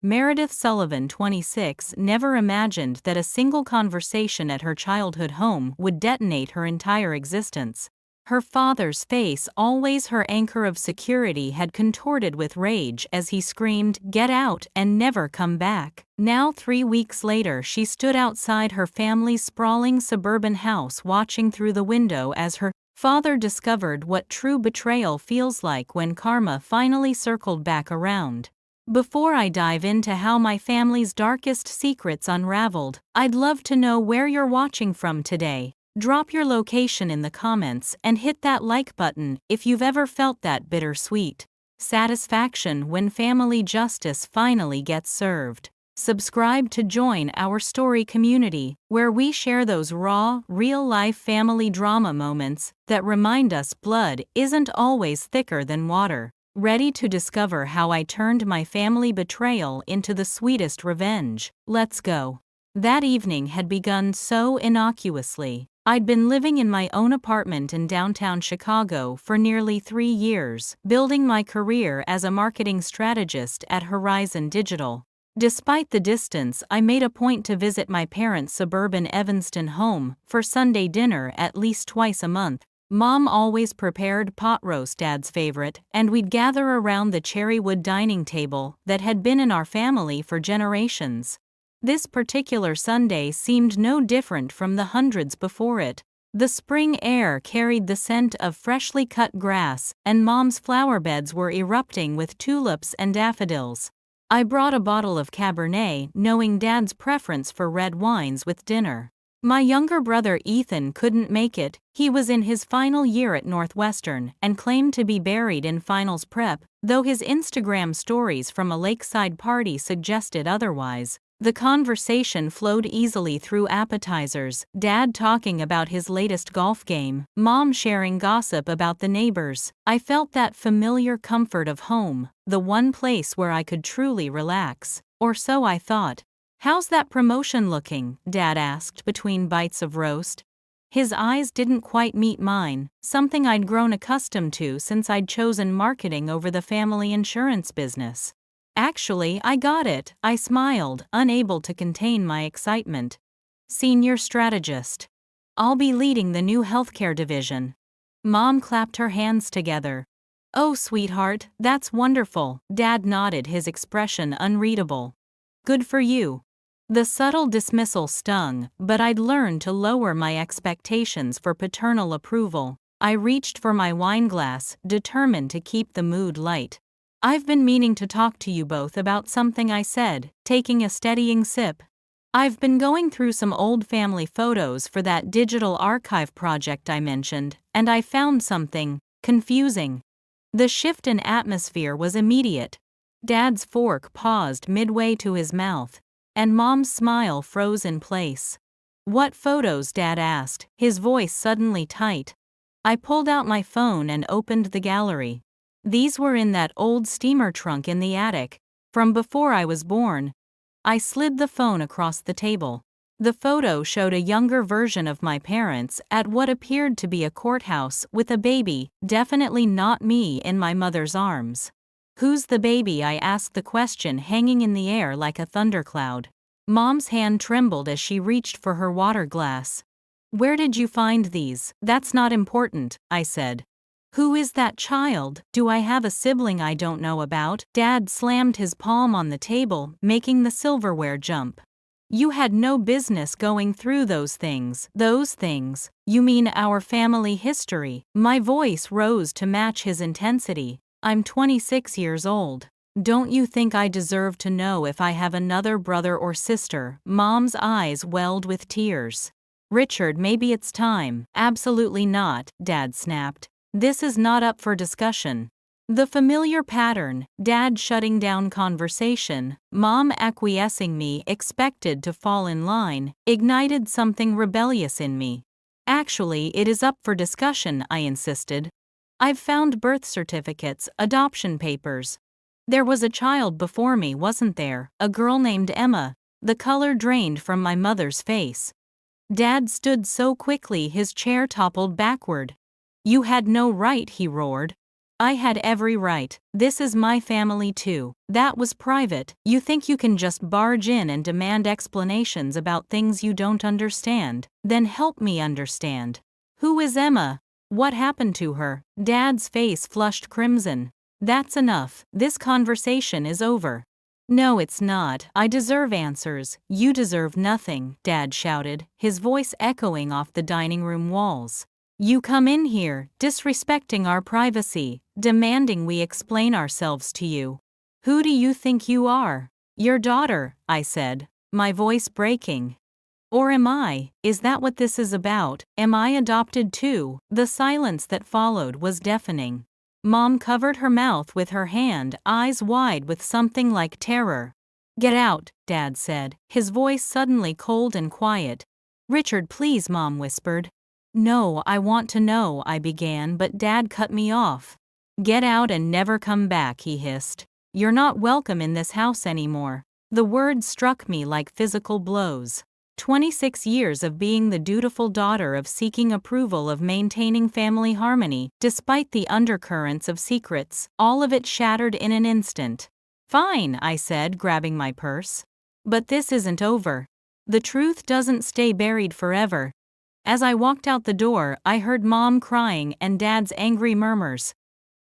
Meredith Sullivan, 26, never imagined that a single conversation at her childhood home would detonate her entire existence. Her father's face, always her anchor of security, had contorted with rage as he screamed, "Get out and never come back." Now, 3 weeks later, she stood outside her family's sprawling suburban house watching through the window as her father discovered what true betrayal feels like when karma finally circled back around. Before I dive into how my family's darkest secrets unraveled, I'd love to know where you're watching from today. Drop your location in the comments and hit that like button if you've ever felt that bittersweet satisfaction when family justice finally gets served. Subscribe to join our story community, where we share those raw, real-life family drama moments that remind us blood isn't always thicker than water. Ready to discover how I turned my family betrayal into the sweetest revenge? Let's go. That evening had begun so innocuously. I'd been living in my own apartment in downtown Chicago for nearly 3 years, building my career as a marketing strategist at Horizon Digital. Despite the distance, I made a point to visit my parents' suburban Evanston home for Sunday dinner at least twice a month. Mom always prepared pot roast, Dad's favorite, and we'd gather around the cherrywood dining table that had been in our family for generations. This particular Sunday seemed no different from the hundreds before it. The spring air carried the scent of freshly cut grass, and Mom's flower beds were erupting with tulips and daffodils. I brought a bottle of Cabernet, knowing Dad's preference for red wines with dinner. My younger brother Ethan couldn't make it. He was in his final year at Northwestern and claimed to be buried in finals prep, though his Instagram stories from a lakeside party suggested otherwise. The conversation flowed easily through appetizers, Dad talking about his latest golf game, Mom sharing gossip about the neighbors. I felt that familiar comfort of home, the one place where I could truly relax. Or so I thought. "How's that promotion looking?" Dad asked between bites of roast. His eyes didn't quite meet mine, something I'd grown accustomed to since I'd chosen marketing over the family insurance business. "Actually, I got it," I smiled, unable to contain my excitement. "Senior strategist. I'll be leading the new healthcare division." Mom clapped her hands together. "Oh, sweetheart, that's wonderful." Dad nodded, his expression unreadable. "Good for you." The subtle dismissal stung, but I'd learned to lower my expectations for paternal approval. I reached for my wineglass, determined to keep the mood light. "I've been meaning to talk to you both about something," I said, taking a steadying sip. "I've been going through some old family photos for that digital archive project I mentioned, and I found something confusing." The shift in atmosphere was immediate. Dad's fork paused midway to his mouth, and Mom's smile froze in place. "What photos?" Dad asked, his voice suddenly tight. I pulled out my phone and opened the gallery. These were in that old steamer trunk in the attic, from before I was born. I slid the phone across the table. The photo showed a younger version of my parents at what appeared to be a courthouse with a baby, definitely not me, in my mother's arms. "Who's the baby?" I asked, the question hanging in the air like a thundercloud. Mom's hand trembled as she reached for her water glass. "Where did you find these?" "That's not important," I said. "Who is that child? Do I have a sibling I don't know about?" Dad slammed his palm on the table, making the silverware jump. "You had no business going through those things." "Those things? You mean our family history?" My voice rose to match his intensity. "I'm 26 years old. Don't you think I deserve to know if I have another brother or sister?" Mom's eyes welled with tears. "Richard, maybe it's time." "Absolutely not," Dad snapped. "This is not up for discussion." The familiar pattern, Dad shutting down conversation, Mom acquiescing, me expected to fall in line, ignited something rebellious in me. "Actually, it is up for discussion," I insisted. "I've found birth certificates, adoption papers. There was a child before me, wasn't there? A girl named Emma." The color drained from my mother's face. Dad stood so quickly his chair toppled backward. "You had no right," he roared. I had every right. This is my family too. That was private. You think you can just barge in and demand explanations about things you don't understand? Then help me understand. Who is Emma? What happened to her? Dad's face flushed crimson. That's enough. This conversation is over. No, it's not. I deserve answers. You deserve nothing, Dad shouted, his voice echoing off the dining room walls. You come in here, disrespecting our privacy, demanding we explain ourselves to you. Who do you think you are? Your daughter, I said, my voice breaking. Or am I? Is that what this is about? Am I adopted too? The silence that followed was deafening. Mom covered her mouth with her hand, eyes wide with something like terror. Get out, Dad said, his voice suddenly cold and quiet. Richard, please, Mom whispered. No, I want to know, I began, but Dad cut me off. Get out and never come back, he hissed. You're not welcome in this house anymore. The words struck me like physical blows. 26 years of being the dutiful daughter, of seeking approval, of maintaining family harmony, despite the undercurrents of secrets, all of it shattered in an instant. Fine, I said, grabbing my purse. But this isn't over. The truth doesn't stay buried forever. As I walked out the door, I heard Mom crying and Dad's angry murmurs.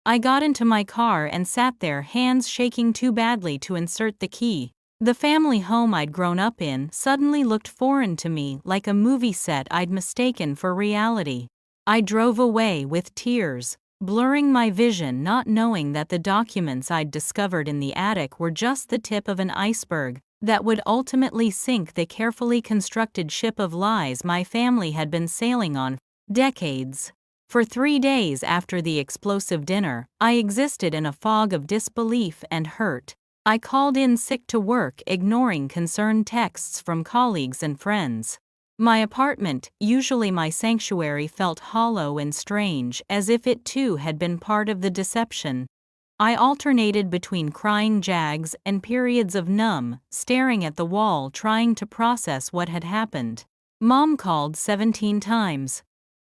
I got into my car and sat there, hands shaking too badly to insert the key. The family home I'd grown up in suddenly looked foreign to me, like a movie set I'd mistaken for reality. I drove away with tears, blurring my vision, not knowing that the documents I'd discovered in the attic were just the tip of an iceberg that would ultimately sink the carefully constructed ship of lies my family had been sailing on for decades. For 3 days after the explosive dinner, I existed in a fog of disbelief and hurt. I called in sick to work, ignoring concerned texts from colleagues and friends. My apartment, usually my sanctuary, felt hollow and strange, as if it too had been part of the deception. I alternated between crying jags and periods of numb, staring at the wall, trying to process what had happened. Mom called 17 times.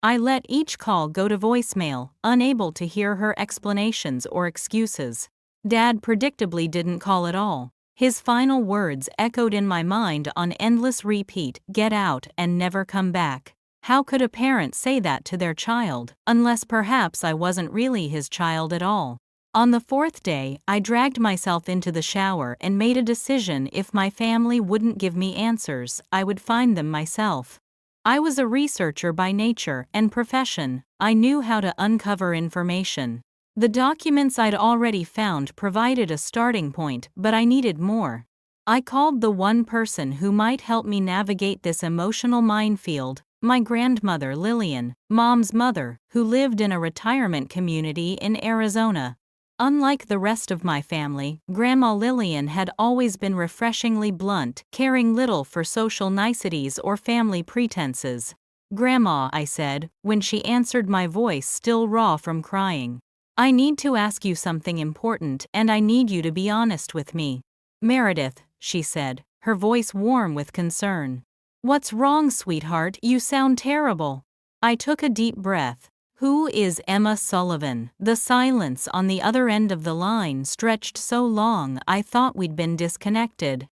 I let each call go to voicemail, unable to hear her explanations or excuses. Dad predictably didn't call at all. His final words echoed in my mind on endless repeat: get out and never come back. How could a parent say that to their child, unless perhaps I wasn't really his child at all? On the 4th day, I dragged myself into the shower and made a decision: if my family wouldn't give me answers, I would find them myself. I was a researcher by nature and profession. I knew how to uncover information. The documents I'd already found provided a starting point, but I needed more. I called the one person who might help me navigate this emotional minefield: my grandmother Lillian, Mom's mother, who lived in a retirement community in Arizona. Unlike the rest of my family, Grandma Lillian had always been refreshingly blunt, caring little for social niceties or family pretenses. Grandma, I said, when she answered, my voice still raw from crying. I need to ask you something important, and I need you to be honest with me. Meredith, she said, her voice warm with concern. What's wrong, sweetheart? You sound terrible. I took a deep breath. Who is Emma Sullivan? The silence on the other end of the line stretched so long I thought we'd been disconnected.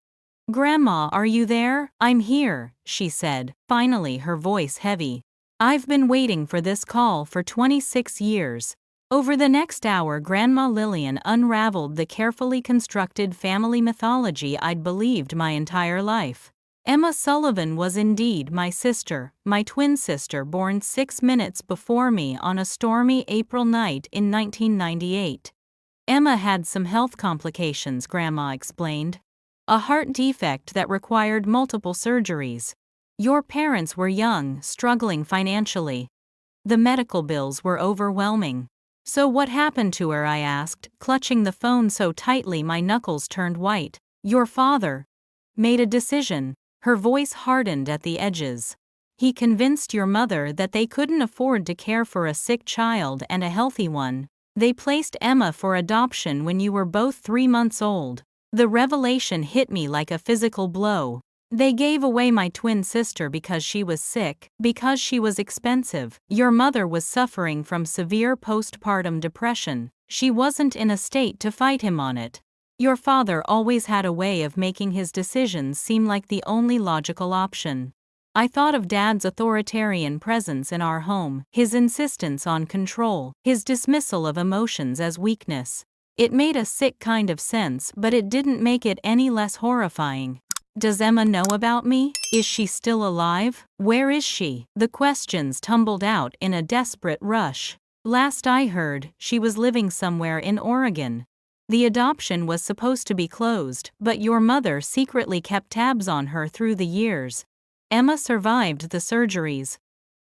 Grandma, are you there? I'm here, she said, finally, her voice heavy. I've been waiting for this call for 26 years. Over the next hour, Grandma Lillian unraveled the carefully constructed family mythology I'd believed my entire life. Emma Sullivan was indeed my sister, my twin sister, born 6 minutes before me on a stormy April night in 1998. Emma had some health complications, Grandma explained. A heart defect that required multiple surgeries. Your parents were young, struggling financially. The medical bills were overwhelming. So what happened to her? I asked, clutching the phone so tightly my knuckles turned white. Your father made a decision. Her voice hardened at the edges. He convinced your mother that they couldn't afford to care for a sick child and a healthy one. They placed Emma for adoption when you were both 3 months old. The revelation hit me like a physical blow. They gave away my twin sister because she was sick, because she was expensive. Your mother was suffering from severe postpartum depression. She wasn't in a state to fight him on it. Your father always had a way of making his decisions seem like the only logical option. I thought of Dad's authoritarian presence in our home, his insistence on control, his dismissal of emotions as weakness. It made a sick kind of sense, but it didn't make it any less horrifying. Does Emma know about me? Is she still alive? Where is she? The questions tumbled out in a desperate rush. Last I heard, she was living somewhere in Oregon. The adoption was supposed to be closed, but your mother secretly kept tabs on her through the years. Emma survived the surgeries.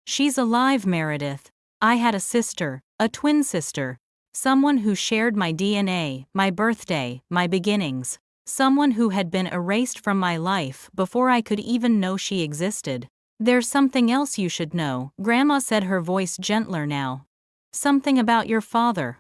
She's alive, Meredith. I had a sister, a twin sister, someone who shared my DNA, my birthday, my beginnings, someone who had been erased from my life before I could even know she existed. There's something else you should know, Grandma said, her voice gentler now. Something about your father.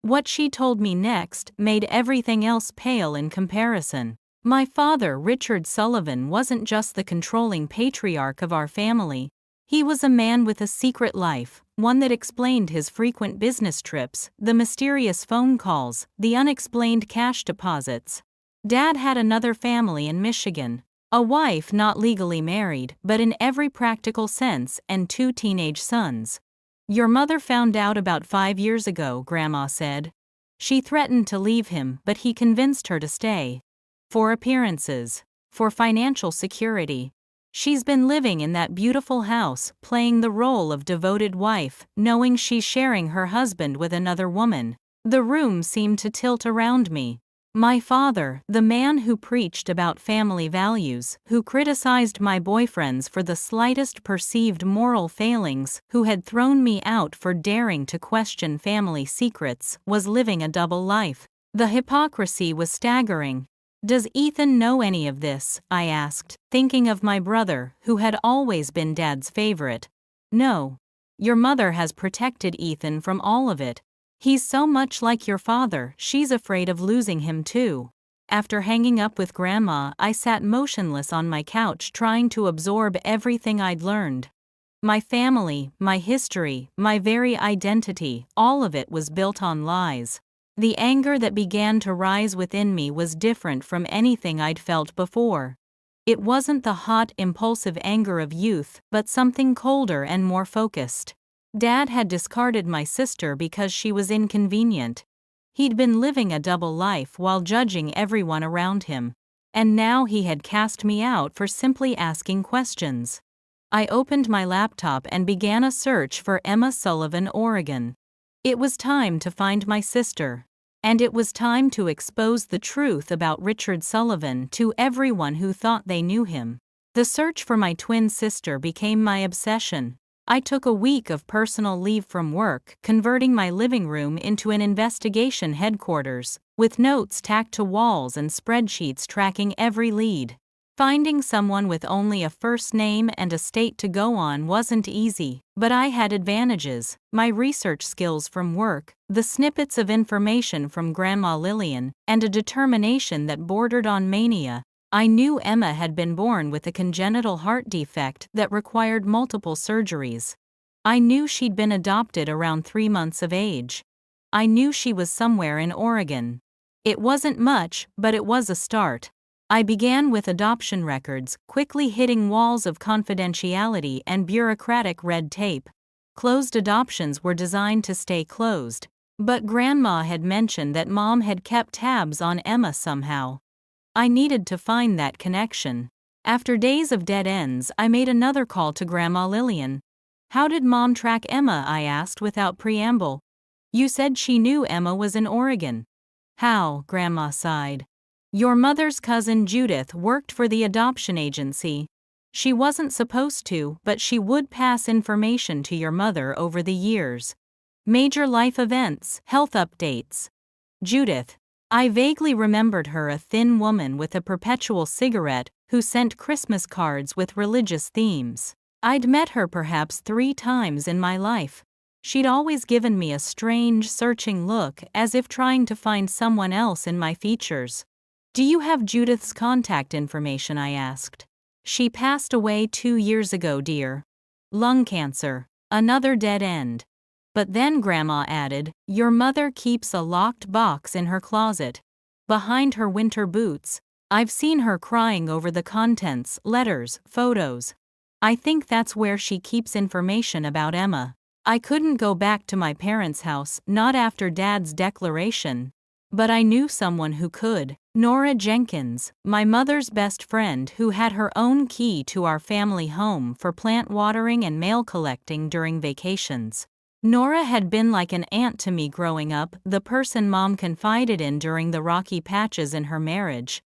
What she told me next made everything else pale in comparison. My father, Richard Sullivan, wasn't just the controlling patriarch of our family. He was a man with a secret life, one that explained his frequent business trips, the mysterious phone calls, the unexplained cash deposits. Dad had another family in Michigan, a wife not legally married but in every practical sense, and 2 teenage sons. Your mother found out about 5 years ago, Grandma said. She threatened to leave him, but he convinced her to stay. For appearances. For financial security. She's been living in that beautiful house, playing the role of devoted wife, knowing she's sharing her husband with another woman. The room seemed to tilt around me. My father, the man who preached about family values, who criticized my boyfriends for the slightest perceived moral failings, who had thrown me out for daring to question family secrets, was living a double life. The hypocrisy was staggering. Does Ethan know any of this? I asked, thinking of my brother, who had always been Dad's favorite. No. Your mother has protected Ethan from all of it. He's so much like your father, she's afraid of losing him too. After hanging up with Grandma, I sat motionless on my couch trying to absorb everything I'd learned. My family, my history, my very identity, all of it was built on lies. The anger that began to rise within me was different from anything I'd felt before. It wasn't the hot, impulsive anger of youth, but something colder and more focused. Dad had discarded my sister because she was inconvenient. He'd been living a double life while judging everyone around him. And now he had cast me out for simply asking questions. I opened my laptop and began a search for Emma Sullivan, Oregon. It was time to find my sister. And it was time to expose the truth about Richard Sullivan to everyone who thought they knew him. The search for my twin sister became my obsession. I took a week of personal leave from work, converting my living room into an investigation headquarters, with notes tacked to walls and spreadsheets tracking every lead. Finding someone with only a first name and a state to go on wasn't easy, but I had advantages: my research skills from work, the snippets of information from Grandma Lillian, and a determination that bordered on mania. I knew Emma had been born with a congenital heart defect that required multiple surgeries. I knew she'd been adopted around 3 months of age. I knew she was somewhere in Oregon. It wasn't much, but it was a start. I began with adoption records, quickly hitting walls of confidentiality and bureaucratic red tape. Closed adoptions were designed to stay closed, but Grandma had mentioned that Mom had kept tabs on Emma somehow. I needed to find that connection. After days of dead ends, I made another call to Grandma Lillian. How did Mom track Emma? I asked without preamble. You said she knew Emma was in Oregon. How? Grandma sighed. Your mother's cousin Judith worked for the adoption agency. She wasn't supposed to, but she would pass information to your mother over the years. Major life events, health updates. Judith. I vaguely remembered her, a thin woman with a perpetual cigarette who sent Christmas cards with religious themes. I'd met her perhaps 3 times in my life. She'd always given me a strange, searching look, as if trying to find someone else in my features. Do you have Judith's contact information? I asked. She passed away 2 years ago, dear. Lung cancer. Another dead end. But then Grandma added, your mother keeps a locked box in her closet. Behind her winter boots. I've seen her crying over the contents, letters, photos. I think that's where she keeps information about Emma. I couldn't go back to my parents' house, not after Dad's declaration. But I knew someone who could. Nora Jenkins, my mother's best friend who had her own key to our family home for plant watering and mail collecting during vacations. Nora had been like an aunt to me growing up, the person Mom confided in during the rocky patches in her marriage.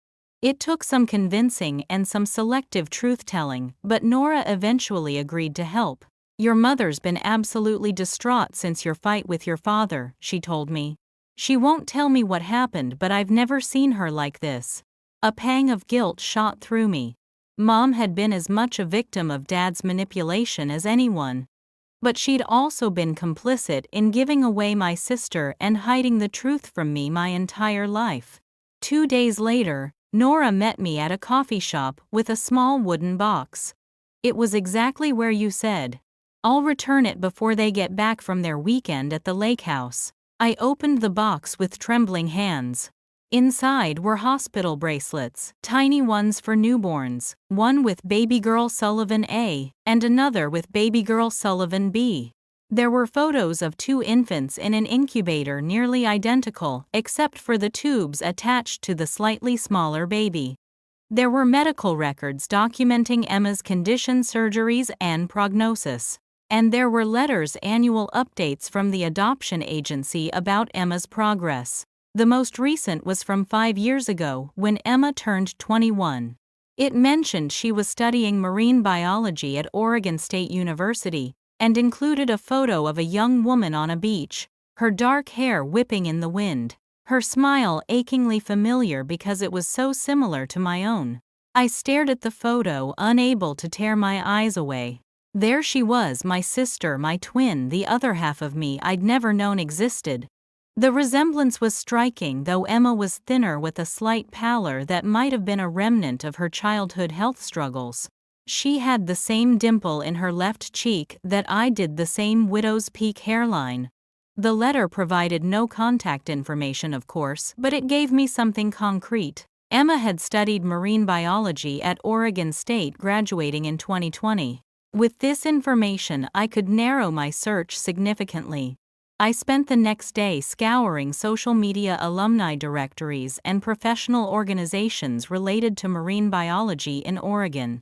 It took some convincing and some selective truth-telling, but Nora eventually agreed to help. Your mother's been absolutely distraught since your fight with your father, she told me. She won't tell me what happened, but I've never seen her like this. A pang of guilt shot through me. Mom had been as much a victim of Dad's manipulation as anyone. But she'd also been complicit in giving away my sister and hiding the truth from me my entire life. 2 days later, Nora met me at a coffee shop with a small wooden box. It was exactly where you said. I'll return it before they get back from their weekend at the lake house. I opened the box with trembling hands. Inside were hospital bracelets, tiny ones for newborns, one with baby girl Sullivan A, and another with baby girl Sullivan B. There were photos of 2 infants in an incubator nearly identical, except for the tubes attached to the slightly smaller baby. There were medical records documenting Emma's condition, surgeries, and prognosis. And there were letters, annual updates from the adoption agency about Emma's progress. The most recent was from 5 years ago, when Emma turned 21. It mentioned she was studying marine biology at Oregon State University, and included a photo of a young woman on a beach, her dark hair whipping in the wind, her smile achingly familiar because it was so similar to my own. I stared at the photo, unable to tear my eyes away. There she was, my sister, my twin, the other half of me I'd never known existed. The resemblance was striking, though Emma was thinner with a slight pallor that might have been a remnant of her childhood health struggles. She had the same dimple in her left cheek that I did, the same widow's peak hairline. The letter provided no contact information, of course, but it gave me something concrete. Emma had studied marine biology at Oregon State, graduating in 2020. With this information, I could narrow my search significantly. I spent the next day scouring social media, alumni directories, and professional organizations related to marine biology in Oregon.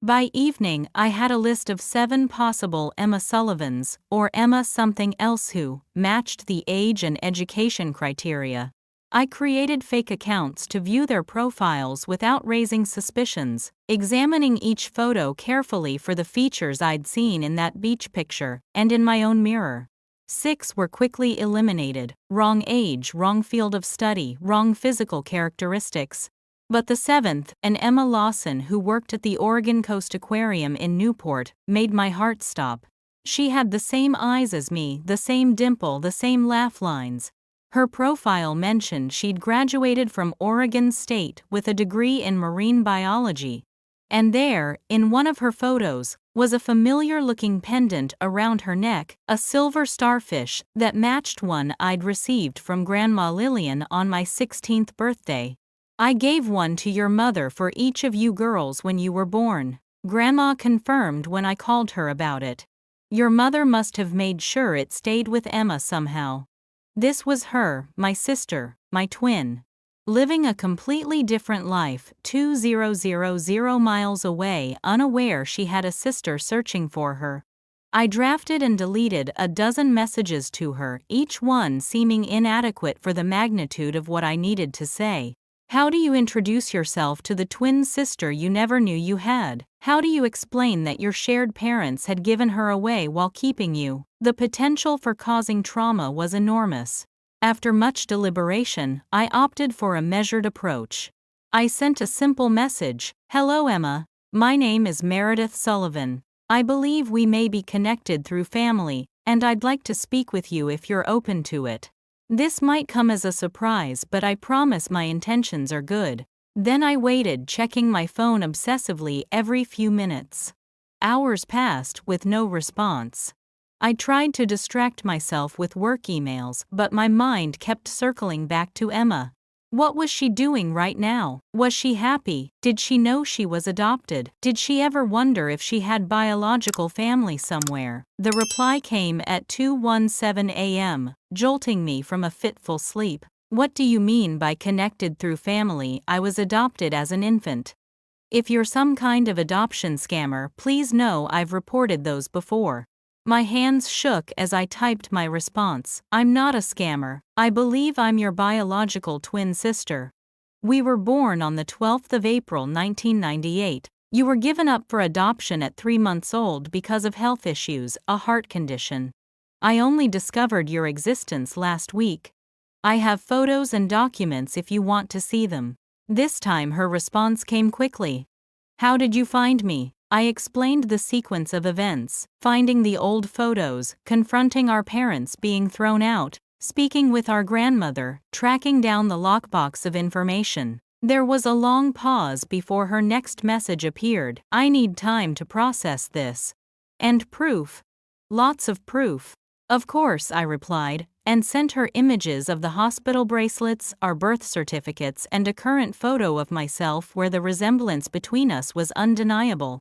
By evening, I had a list of 7 possible Emma Sullivans, or Emma something else, who matched the age and education criteria. I created fake accounts to view their profiles without raising suspicions, examining each photo carefully for the features I'd seen in that beach picture and in my own mirror. 6 were quickly eliminated: wrong age, wrong field of study, wrong physical characteristics. But the 7th, an Emma Lawson who worked at the Oregon Coast Aquarium in Newport, made my heart stop. She had the same eyes as me, the same dimple, the same laugh lines. Her profile mentioned she'd graduated from Oregon State with a degree in marine biology. And there, in one of her photos, was a familiar-looking pendant around her neck, a silver starfish that matched one I'd received from Grandma Lillian on my 16th birthday. I gave one to your mother for each of you girls when you were born, Grandma confirmed when I called her about it. Your mother must have made sure it stayed with Emma somehow. This was her, my sister, my twin. Living a completely different life, 2,000 miles away, unaware she had a sister searching for her. I drafted and deleted a dozen messages to her, each one seeming inadequate for the magnitude of what I needed to say. How do you introduce yourself to the twin sister you never knew you had? How do you explain that your shared parents had given her away while keeping you? The potential for causing trauma was enormous. After much deliberation, I opted for a measured approach. I sent a simple message: "Hello Emma, my name is Meredith Sullivan. I believe we may be connected through family, and I'd like to speak with you if you're open to it. This might come as a surprise, but I promise my intentions are good. Then I waited, checking my phone obsessively every few minutes. Hours passed with no response. I tried to distract myself with work emails, but my mind kept circling back to Emma. What was she doing right now? Was she happy? Did she know she was adopted? Did she ever wonder if she had biological family somewhere? The reply came at 2:17 a.m., jolting me from a fitful sleep. What do you mean by connected through family? I was adopted as an infant. If you're some kind of adoption scammer, please know I've reported those before. My hands shook as I typed my response. I'm not a scammer. I believe I'm your biological twin sister. We were born on the 12th of April 1998. You were given up for adoption at 3 months old because of health issues, a heart condition. I only discovered your existence last week. I have photos and documents if you want to see them. This time her response came quickly. How did you find me? I explained the sequence of events, finding the old photos, confronting our parents being thrown out, speaking with our grandmother, tracking down the lockbox of information. There was a long pause before her next message appeared. I need time to process this. And proof. Lots of proof. Of course, I replied, and sent her images of the hospital bracelets, our birth certificates, and a current photo of myself where the resemblance between us was undeniable.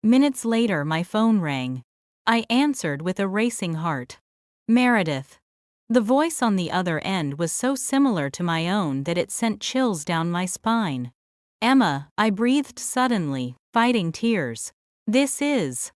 Minutes later, my phone rang. I answered with a racing heart. Meredith. The voice on the other end was so similar to my own that it sent chills down my spine. Emma, I breathed suddenly, fighting tears. This is.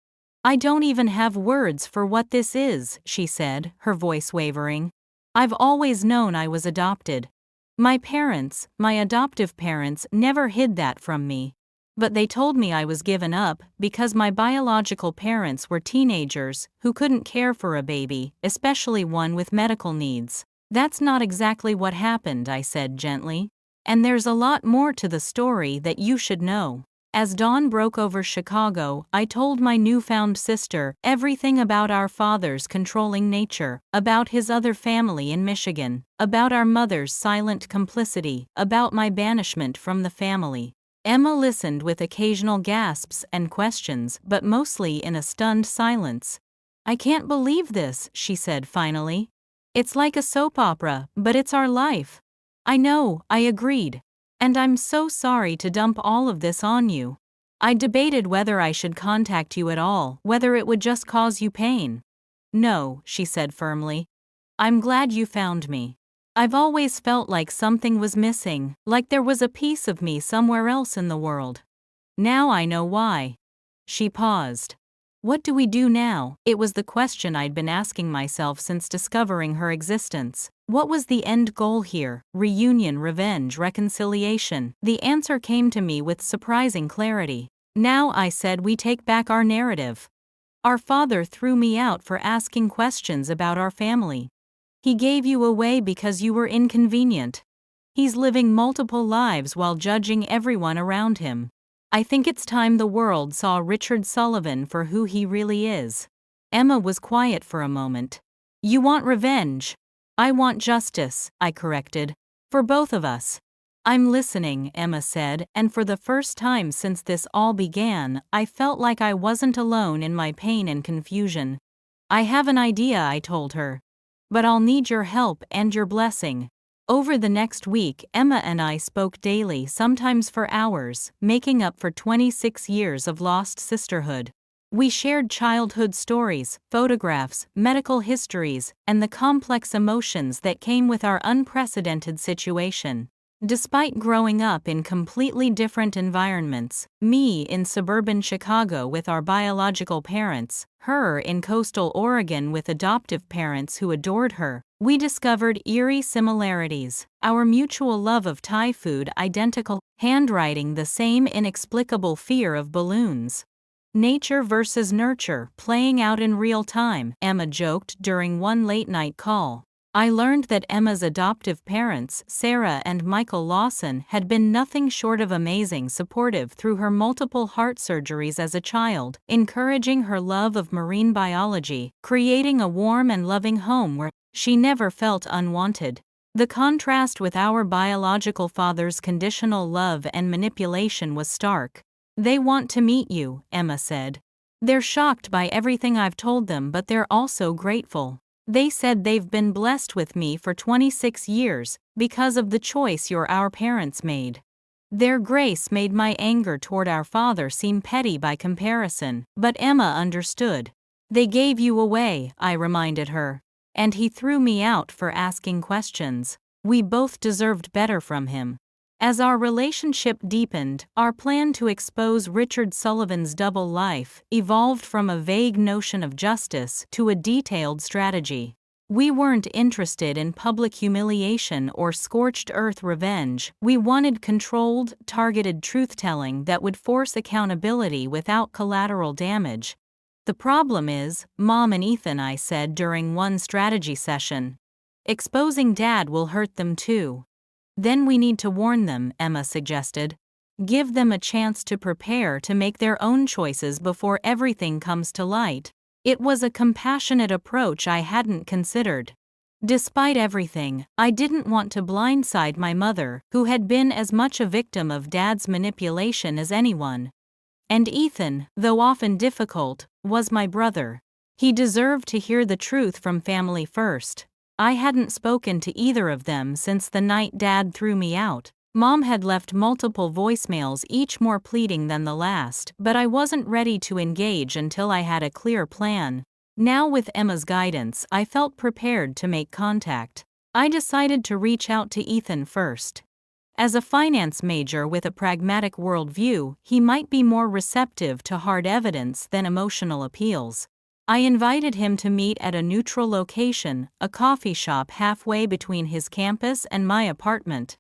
I don't even have words for what this is, she said, her voice wavering. I've always known I was adopted. My parents, my adoptive parents, never hid that from me. But they told me I was given up because my biological parents were teenagers who couldn't care for a baby, especially one with medical needs. That's not exactly what happened, I said gently. And there's a lot more to the story that you should know. As dawn broke over Chicago, I told my newfound sister everything about our father's controlling nature, about his other family in Michigan, about our mother's silent complicity, about my banishment from the family. Emma listened with occasional gasps and questions, but mostly in a stunned silence. I can't believe this, she said finally. It's like a soap opera, but it's our life. I know, I agreed. And I'm so sorry to dump all of this on you. I debated whether I should contact you at all, whether it would just cause you pain. No, she said firmly. I'm glad you found me. I've always felt like something was missing, like there was a piece of me somewhere else in the world. Now I know why. She paused. What do we do now? It was the question I'd been asking myself since discovering her existence. What was the end goal here? Reunion, revenge, reconciliation? The answer came to me with surprising clarity. Now, I said, we take back our narrative. Our father threw me out for asking questions about our family. He gave you away because you were inconvenient. He's living multiple lives while judging everyone around him. I think it's time the world saw Richard Sullivan for who he really is. Emma was quiet for a moment. You want revenge? I want justice, I corrected. For both of us. I'm listening, Emma said, and for the first time since this all began, I felt like I wasn't alone in my pain and confusion. I have an idea, I told her. But I'll need your help and your blessing. Over the next week, Emma and I spoke daily, sometimes for hours, making up for 26 years of lost sisterhood. We shared childhood stories, photographs, medical histories, and the complex emotions that came with our unprecedented situation. Despite growing up in completely different environments, me in suburban Chicago with our biological parents, her in coastal Oregon with adoptive parents who adored her, we discovered eerie similarities. Our mutual love of Thai food identical, handwriting the same inexplicable fear of balloons. Nature versus nurture playing out in real time, Emma joked during one late-night call. I learned that Emma's adoptive parents, Sarah and Michael Lawson, had been nothing short of amazing, supportive through her multiple heart surgeries as a child, encouraging her love of marine biology, creating a warm and loving home where she never felt unwanted. The contrast with our biological father's conditional love and manipulation was stark. "They want to meet you," Emma said. "They're shocked by everything I've told them, but they're also grateful. They said they've been blessed with me for 26 years because of the choice our parents made. Their grace made my anger toward our father seem petty by comparison, but Emma understood. They gave you away," I reminded her. "And he threw me out for asking questions. We both deserved better from him." As our relationship deepened, our plan to expose Richard Sullivan's double life evolved from a vague notion of justice to a detailed strategy. We weren't interested in public humiliation or scorched earth revenge. We wanted controlled, targeted truth-telling that would force accountability without collateral damage. "The problem is, Mom and Ethan," I said during one strategy session. "Exposing Dad will hurt them too." "Then we need to warn them," Emma suggested. "Give them a chance to prepare to make their own choices before everything comes to light." It was a compassionate approach I hadn't considered. Despite everything, I didn't want to blindside my mother, who had been as much a victim of Dad's manipulation as anyone. And Ethan, though often difficult, was my brother. He deserved to hear the truth from family first. I hadn't spoken to either of them since the night Dad threw me out. Mom had left multiple voicemails, each more pleading than the last, but I wasn't ready to engage until I had a clear plan. Now, with Emma's guidance, I felt prepared to make contact. I decided to reach out to Ethan first. As a finance major with a pragmatic worldview, he might be more receptive to hard evidence than emotional appeals. I invited him to meet at a neutral location, a coffee shop halfway between his campus and my apartment.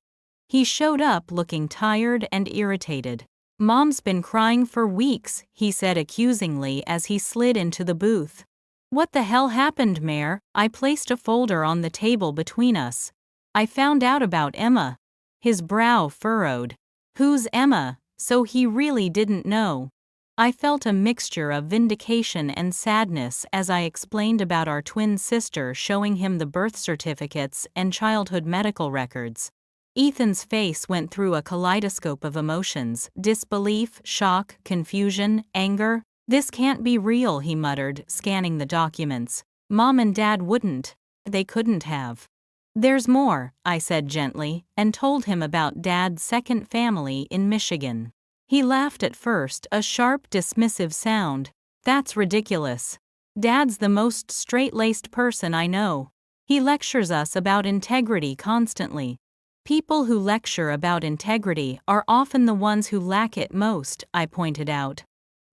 He showed up looking tired and irritated. "Mom's been crying for weeks," he said accusingly as he slid into the booth. "What the hell happened, Mayor?" I placed a folder on the table between us. "I found out about Emma." His brow furrowed. "Who's Emma?" So he really didn't know. I felt a mixture of vindication and sadness as I explained about our twin sister, showing him the birth certificates and childhood medical records. Ethan's face went through a kaleidoscope of emotions: disbelief, shock, confusion, anger. "This can't be real," he muttered, scanning the documents. "Mom and Dad wouldn't. They couldn't have." "There's more," I said gently, and told him about Dad's second family in Michigan. He laughed at first, a sharp, dismissive sound. "That's ridiculous. Dad's the most straight-laced person I know. He lectures us about integrity constantly." "People who lecture about integrity are often the ones who lack it most," I pointed out.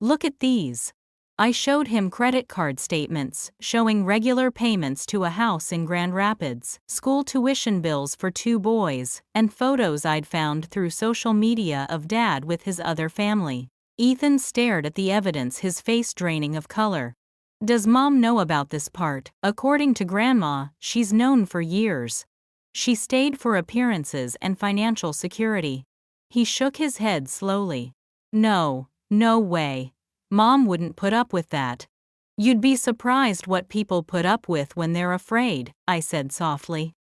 "Look at these." I showed him credit card statements showing regular payments to a house in Grand Rapids, school tuition bills for 2 boys, and photos I'd found through social media of Dad with his other family. Ethan stared at the evidence, his face draining of color. "Does Mom know about this part?" "According to Grandma, she's known for years. She stayed for appearances and financial security." He shook his head slowly. "No way. Mom wouldn't put up with that." "You'd be surprised what people put up with when they're afraid," I said softly.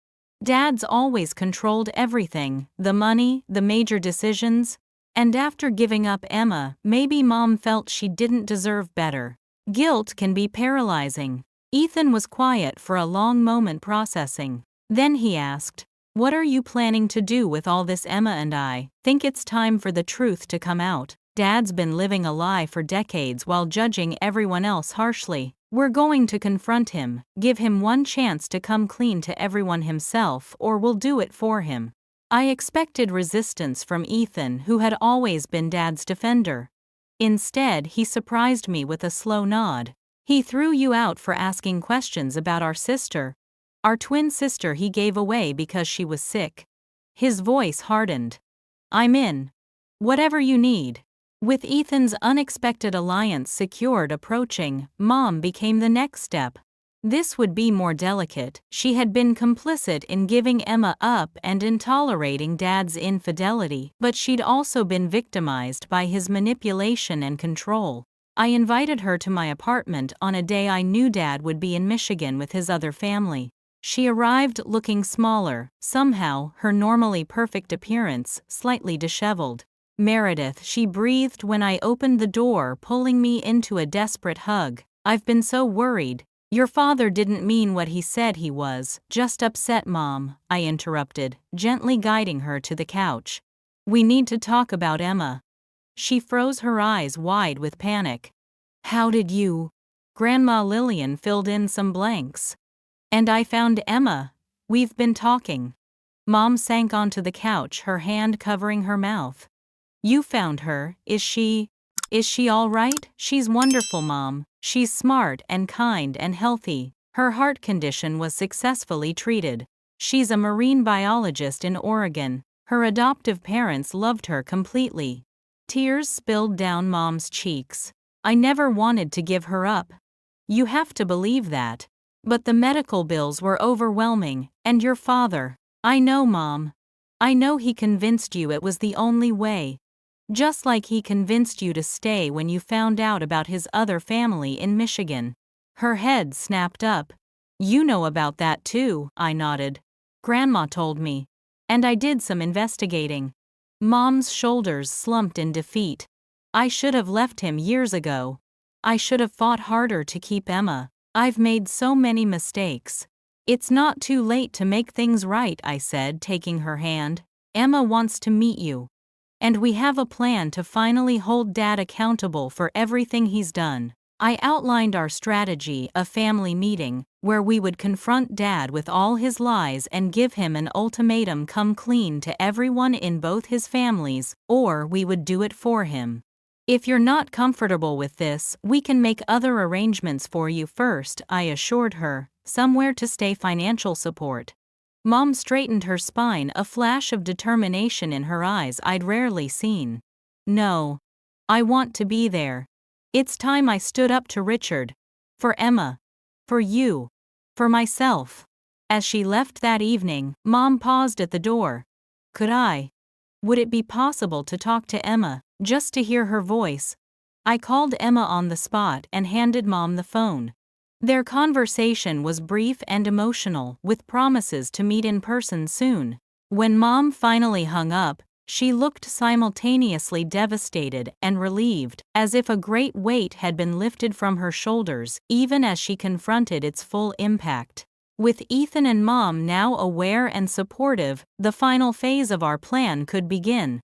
"Dad's always controlled everything, the money, the major decisions. And after giving up Emma, maybe Mom felt she didn't deserve better. Guilt can be paralyzing." Ethan was quiet for a long moment, processing. Then he asked, "What are you planning to do with all this?" "Emma and I think it's time for the truth to come out. Dad's been living a lie for decades while judging everyone else harshly. We're going to confront him, give him one chance to come clean to everyone himself, or we'll do it for him." I expected resistance from Ethan, who had always been Dad's defender. Instead, he surprised me with a slow nod. "He threw you out for asking questions about our sister. Our twin sister he gave away because she was sick." His voice hardened. "I'm in. Whatever you need." With Ethan's unexpected alliance secured approaching, Mom became the next step. This would be more delicate. She had been complicit in giving Emma up and in tolerating Dad's infidelity, but she'd also been victimized by his manipulation and control. I invited her to my apartment on a day I knew Dad would be in Michigan with his other family. She arrived looking smaller, somehow her normally perfect appearance slightly disheveled. "Meredith," she breathed when I opened the door, pulling me into a desperate hug. "I've been so worried." "Your father didn't mean what he said he was, just upset, Mom," I interrupted, gently guiding her to the couch. "We need to talk about Emma." She froze, her eyes wide with panic. "How did you?" Grandma Lillian filled in some blanks. "And I found Emma. We've been talking." Mom sank onto the couch, her hand covering her mouth. "You found her, is she all right?" "She's wonderful, Mom. She's smart and kind and healthy. Her heart condition was successfully treated. She's a marine biologist in Oregon. Her adoptive parents loved her completely." Tears spilled down Mom's cheeks. "I never wanted to give her up." "You have to believe that. But the medical bills were overwhelming, and your father." "I know, Mom. I know he convinced you it was the only way. Just like he convinced you to stay when you found out about his other family in Michigan." Her head snapped up. "You know about that too," I nodded. "Grandma told me. And I did some investigating." Mom's shoulders slumped in defeat. "I should have left him years ago. I should have fought harder to keep Emma. I've made so many mistakes." "It's not too late to make things right," I said, taking her hand. "Emma wants to meet you. And we have a plan to finally hold Dad accountable for everything he's done." I outlined our strategy, a family meeting, where we would confront Dad with all his lies and give him an ultimatum: come clean to everyone in both his families, or we would do it for him. "If you're not comfortable with this, we can make other arrangements for you first," I assured her. "Somewhere to stay, financial support." Mom straightened her spine, a flash of determination in her eyes I'd rarely seen. "No. I want to be there. It's time I stood up to Richard. For Emma. For you. For myself." As she left that evening, Mom paused at the door. Would it be possible to talk to Emma, just to hear her voice? I called Emma on the spot and handed Mom the phone. Their conversation was brief and emotional, with promises to meet in person soon. When Mom finally hung up, she looked simultaneously devastated and relieved, as if a great weight had been lifted from her shoulders, even as she confronted its full impact. With Ethan and Mom now aware and supportive, the final phase of our plan could begin.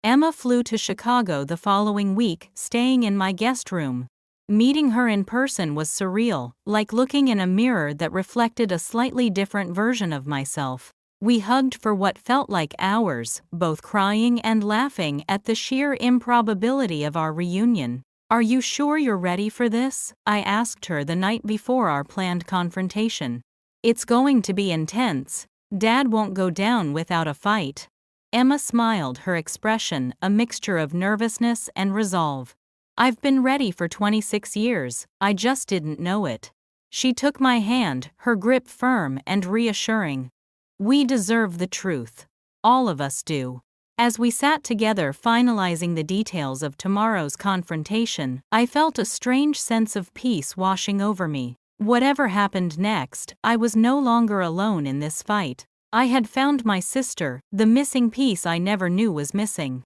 Emma flew to Chicago the following week, staying in my guest room. Meeting her in person was surreal, like looking in a mirror that reflected a slightly different version of myself. We hugged for what felt like hours, both crying and laughing at the sheer improbability of our reunion. "Are you sure you're ready for this?" I asked her the night before our planned confrontation. "It's going to be intense. Dad won't go down without a fight." Emma smiled, her expression a mixture of nervousness and resolve. "I've been ready for 26 years, I just didn't know it." She took my hand, her grip firm and reassuring. "We deserve the truth. All of us do." As we sat together finalizing the details of tomorrow's confrontation, I felt a strange sense of peace washing over me. Whatever happened next, I was no longer alone in this fight. I had found my sister, the missing piece I never knew was missing.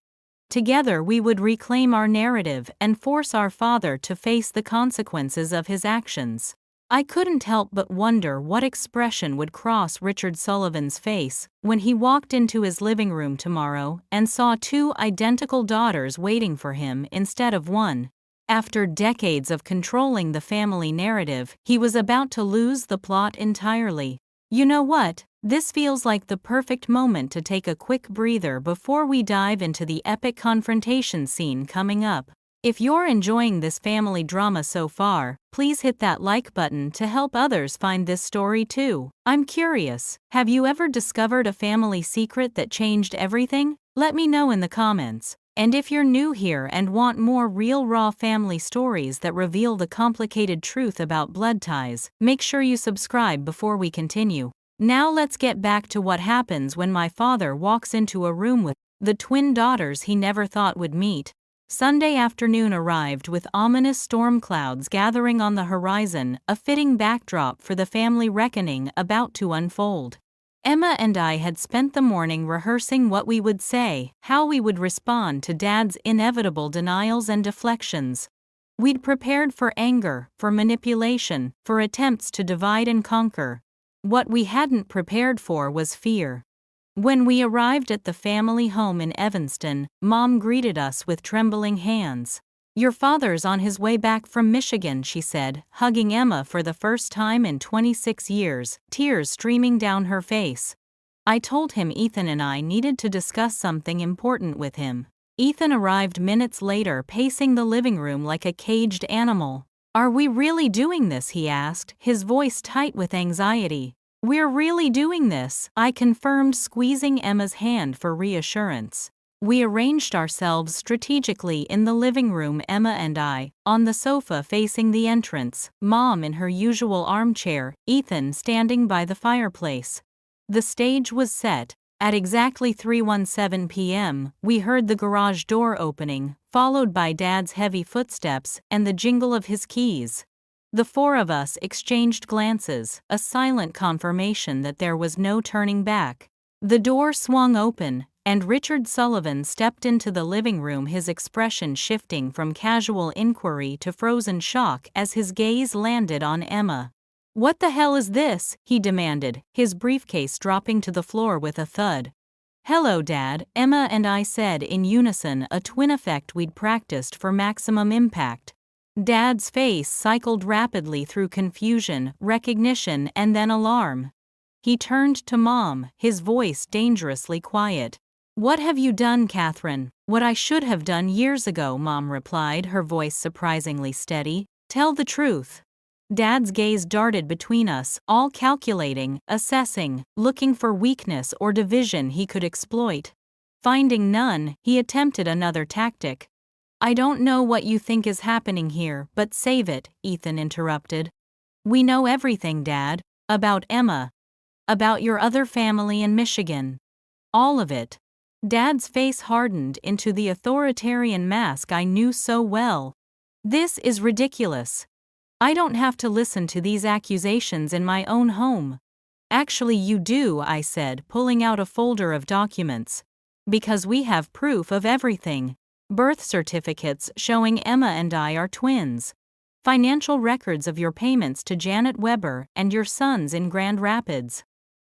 Together we would reclaim our narrative and force our father to face the consequences of his actions. I couldn't help but wonder what expression would cross Richard Sullivan's face when he walked into his living room tomorrow and saw two identical daughters waiting for him instead of one. After decades of controlling the family narrative, he was about to lose the plot entirely. You know what? This feels like the perfect moment to take a quick breather before we dive into the epic confrontation scene coming up. If you're enjoying this family drama so far, please hit that like button to help others find this story too. I'm curious, have you ever discovered a family secret that changed everything? Let me know in the comments. And if you're new here and want more real raw family stories that reveal the complicated truth about blood ties, make sure you subscribe before we continue. Now let's get back to what happens when my father walks into a room with the twin daughters he never thought would meet. Sunday afternoon arrived with ominous storm clouds gathering on the horizon, a fitting backdrop for the family reckoning about to unfold. Emma and I had spent the morning rehearsing what we would say, how we would respond to Dad's inevitable denials and deflections. We'd prepared for anger, for manipulation, for attempts to divide and conquer. What we hadn't prepared for was fear. When we arrived at the family home in Evanston, Mom greeted us with trembling hands. "Your father's on his way back from Michigan," she said, hugging Emma for the first time in 26 years, tears streaming down her face. I told him Ethan and I needed to discuss something important with him. Ethan arrived minutes later, pacing the living room like a caged animal. "Are we really doing this?" he asked, his voice tight with anxiety. "We're really doing this," I confirmed, squeezing Emma's hand for reassurance. We arranged ourselves strategically in the living room, Emma and I, on the sofa facing the entrance, Mom in her usual armchair, Ethan standing by the fireplace. The stage was set. At exactly 3:17 p.m., we heard the garage door opening, followed by Dad's heavy footsteps and the jingle of his keys. The four of us exchanged glances, a silent confirmation that there was no turning back. The door swung open, and Richard Sullivan stepped into the living room, his expression shifting from casual inquiry to frozen shock as his gaze landed on Emma. "What the hell is this?" he demanded, his briefcase dropping to the floor with a thud. "Hello, Dad," Emma and I said in unison, a twin effect we'd practiced for maximum impact. Dad's face cycled rapidly through confusion, recognition, and then alarm. He turned to Mom, his voice dangerously quiet. "What have you done, Catherine?" "What I should have done years ago," Mom replied, her voice surprisingly steady. "Tell the truth." Dad's gaze darted between us, all calculating, assessing, looking for weakness or division he could exploit. Finding none, he attempted another tactic. "I don't know what you think is happening here, but save it," Ethan interrupted. "We know everything, Dad. About Emma. About your other family in Michigan. All of it." Dad's face hardened into the authoritarian mask I knew so well. "This is ridiculous. I don't have to listen to these accusations in my own home." "Actually you do," I said, pulling out a folder of documents. "Because we have proof of everything. Birth certificates showing Emma and I are twins. Financial records of your payments to Janet Weber and your sons in Grand Rapids.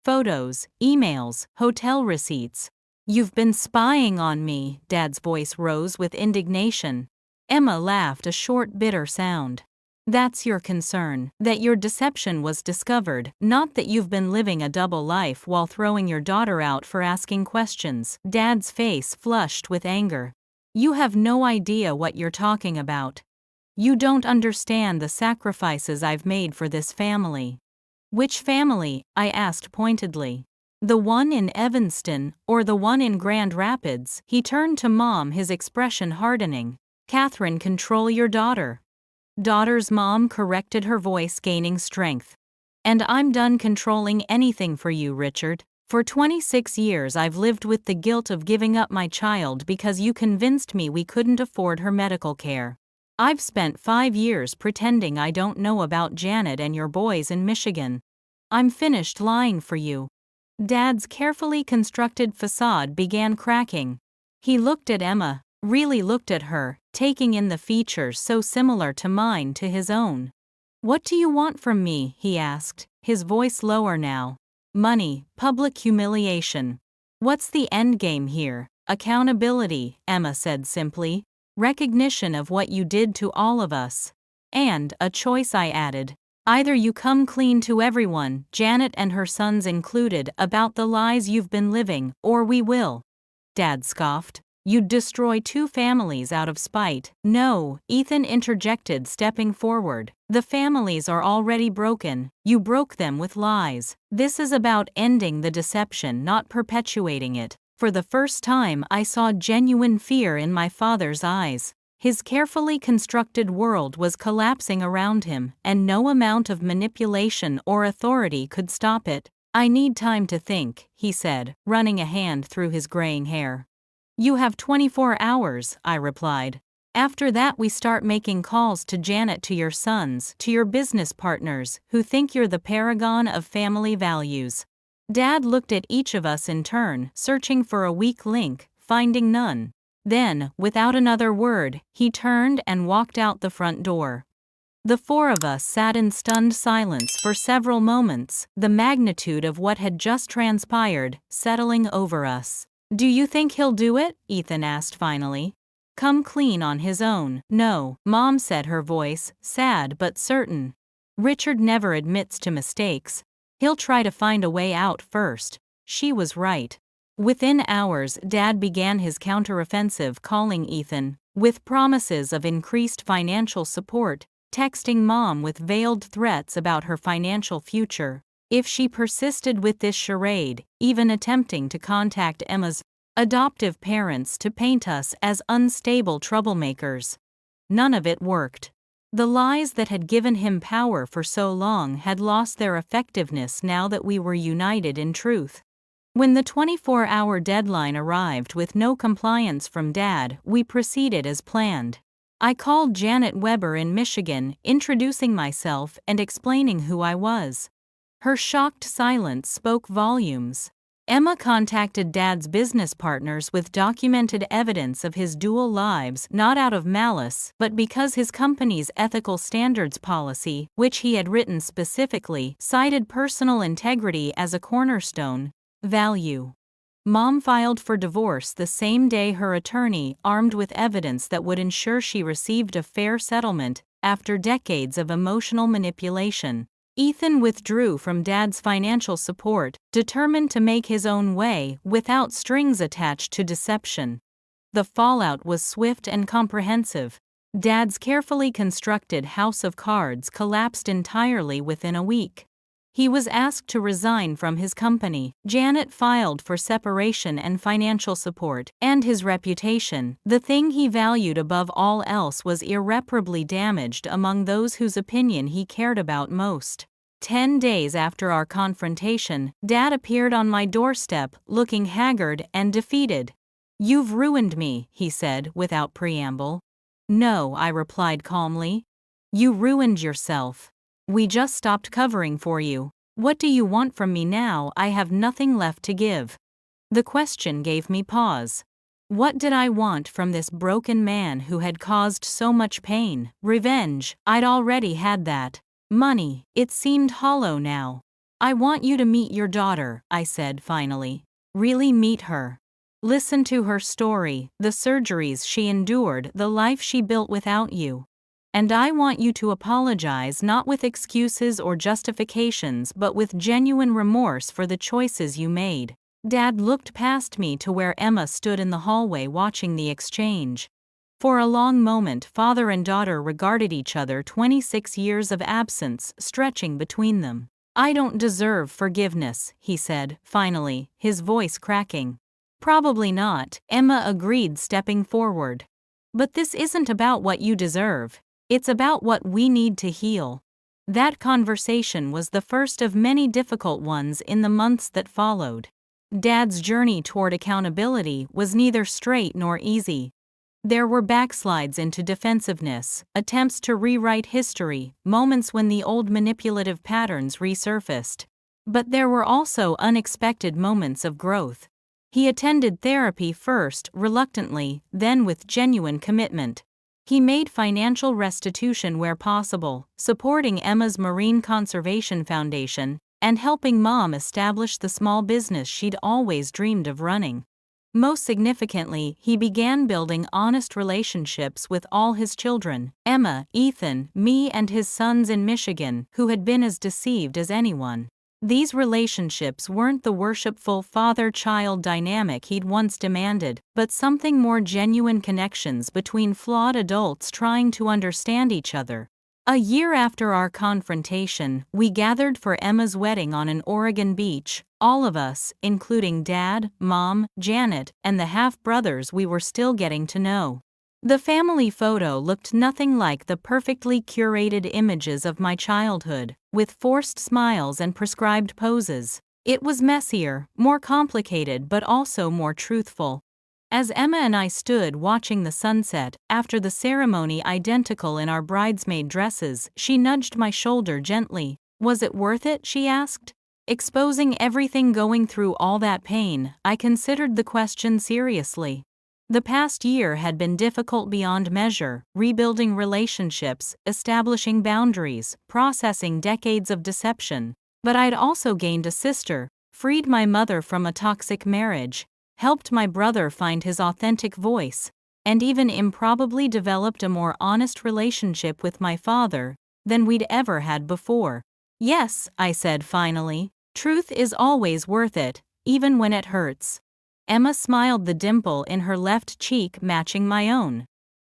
Photos, emails, hotel receipts. You've been spying on me," Dad's voice rose with indignation. Emma laughed, a short, bitter sound. "That's your concern, that your deception was discovered, not that you've been living a double life while throwing your daughter out for asking questions." Dad's face flushed with anger. "You have no idea what you're talking about. You don't understand the sacrifices I've made for this family." "Which family?" I asked pointedly. "The one in Evanston, or the one in Grand Rapids?" He turned to Mom, his expression hardening. "Catherine, control your daughter." "Daughters," Mom corrected, her voice gaining strength. "And I'm done controlling anything for you, Richard. For 26 years I've lived with the guilt of giving up my child because you convinced me we couldn't afford her medical care. I've spent 5 years pretending I don't know about Janet and your boys in Michigan. I'm finished lying for you." Dad's carefully constructed facade began cracking. He looked at Emma, really looked at her, taking in the features so similar to mine to his own. "What do you want from me?" he asked, his voice lower now. "Money, public humiliation. What's the end game here?" "Accountability," Emma said simply. "Recognition of what you did to all of us. And a choice," I added. "Either you come clean to everyone, Janet and her sons included, about the lies you've been living, or we will." Dad scoffed. "You'd destroy 2 families out of spite." "No," Ethan interjected, stepping forward. "The families are already broken. You broke them with lies. This is about ending the deception, not perpetuating it." For the first time I saw genuine fear in my father's eyes. His carefully constructed world was collapsing around him, and no amount of manipulation or authority could stop it. "I need time to think," he said, running a hand through his graying hair. "You have 24 hours," I replied. After that we start making calls to Janet, to your sons, to your business partners, who think you're the paragon of family values." Dad looked at each of us in turn, searching for a weak link, finding none. Then, without another word, he turned and walked out the front door. The four of us sat in stunned silence for several moments, the magnitude of what had just transpired settling over us. "Do you think he'll do it?" Ethan asked finally. "Come clean on his own?" "No," Mom said, her voice sad but certain. "Richard never admits to mistakes. He'll try to find a way out first." She was right. Within hours, Dad began his counteroffensive, calling Ethan, with promises of increased financial support, texting Mom with veiled threats about her financial future if she persisted with this charade, even attempting to contact Emma's adoptive parents to paint us as unstable troublemakers. None of it worked. The lies that had given him power for so long had lost their effectiveness now that we were united in truth. When the 24-hour deadline arrived with no compliance from Dad, we proceeded as planned. I called Janet Weber in Michigan, introducing myself and explaining who I was. Her shocked silence spoke volumes. Emma contacted Dad's business partners with documented evidence of his dual lives, not out of malice, but because his company's ethical standards policy, which he had written specifically, cited personal integrity as a cornerstone value. Mom filed for divorce the same day her attorney, armed with evidence that would ensure she received a fair settlement. After decades of emotional manipulation, Ethan withdrew from Dad's financial support, determined to make his own way without strings attached to deception. The fallout was swift and comprehensive. Dad's carefully constructed house of cards collapsed entirely within a week. He was asked to resign from his company. Janet filed for separation and financial support, and his reputation, the thing he valued above all else, was irreparably damaged among those whose opinion he cared about most. 10 days after our confrontation, Dad appeared on my doorstep, looking haggard and defeated. "You've ruined me," he said without preamble. "No," I replied calmly. "You ruined yourself. We just stopped covering for you. What do you want from me now? I have nothing left to give." The question gave me pause. What did I want from this broken man who had caused so much pain? Revenge? I'd already had that. Money? It seemed hollow now. "I want you to meet your daughter," I said finally. "Really meet her. Listen to her story, the surgeries she endured, the life she built without you. And I want you to apologize, not with excuses or justifications, but with genuine remorse for the choices you made." Dad looked past me to where Emma stood in the hallway watching the exchange. For a long moment, father and daughter regarded each other, 26 years of absence stretching between them. "I don't deserve forgiveness," he said, finally, his voice cracking. "Probably not," Emma agreed, stepping forward. "But this isn't about what you deserve. It's about what we need to heal." That conversation was the first of many difficult ones in the months that followed. Dad's journey toward accountability was neither straight nor easy. There were backslides into defensiveness, attempts to rewrite history, moments when the old manipulative patterns resurfaced. But there were also unexpected moments of growth. He attended therapy first, reluctantly, then with genuine commitment. He made financial restitution where possible, supporting Emma's Marine Conservation Foundation and helping Mom establish the small business she'd always dreamed of running. Most significantly, he began building honest relationships with all his children, Emma, Ethan, me, and his sons in Michigan, who had been as deceived as anyone. These relationships weren't the worshipful father-child dynamic he'd once demanded, but something more genuine, connections between flawed adults trying to understand each other. A year after our confrontation, we gathered for Emma's wedding on an Oregon beach, all of us, including Dad, Mom, Janet, and the half-brothers we were still getting to know. The family photo looked nothing like the perfectly curated images of my childhood, with forced smiles and prescribed poses. It was messier, more complicated, but also more truthful. As Emma and I stood watching the sunset, after the ceremony identical in our bridesmaid dresses, she nudged my shoulder gently. "Was it worth it?" she asked. Exposing everything, going through all that pain, I considered the question seriously. The past year had been difficult beyond measure, rebuilding relationships, establishing boundaries, processing decades of deception. But I'd also gained a sister, freed my mother from a toxic marriage, helped my brother find his authentic voice, and even improbably developed a more honest relationship with my father than we'd ever had before. "Yes," I said finally, "truth is always worth it, even when it hurts." Emma smiled, the dimple in her left cheek matching my own.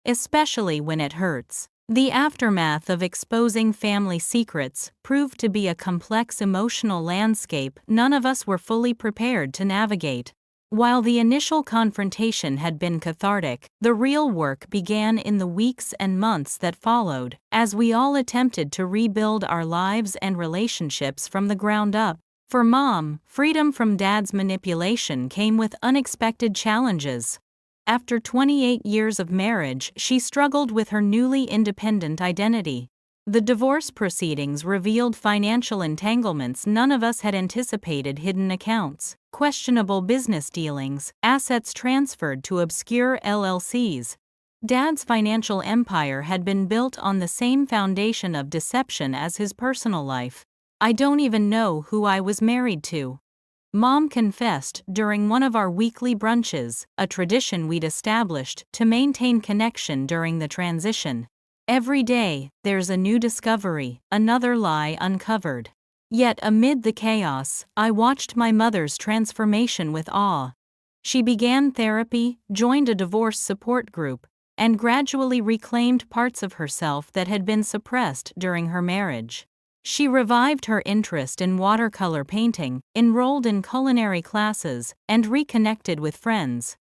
"Especially when it hurts." The aftermath of exposing family secrets proved to be a complex emotional landscape none of us were fully prepared to navigate. While the initial confrontation had been cathartic, the real work began in the weeks and months that followed, as we all attempted to rebuild our lives and relationships from the ground up. For Mom, freedom from Dad's manipulation came with unexpected challenges. After 28 years of marriage, she struggled with her newly independent identity. The divorce proceedings revealed financial entanglements none of us had anticipated: hidden accounts, questionable business dealings, assets transferred to obscure LLCs. Dad's financial empire had been built on the same foundation of deception as his personal life. "I don't even know who I was married to," Mom confessed during one of our weekly brunches, a tradition we'd established to maintain connection during the transition. "Every day, there's a new discovery, another lie uncovered." Yet amid the chaos, I watched my mother's transformation with awe. She began therapy, joined a divorce support group, and gradually reclaimed parts of herself that had been suppressed during her marriage. She revived her interest in watercolor painting, enrolled in culinary classes, and reconnected with friends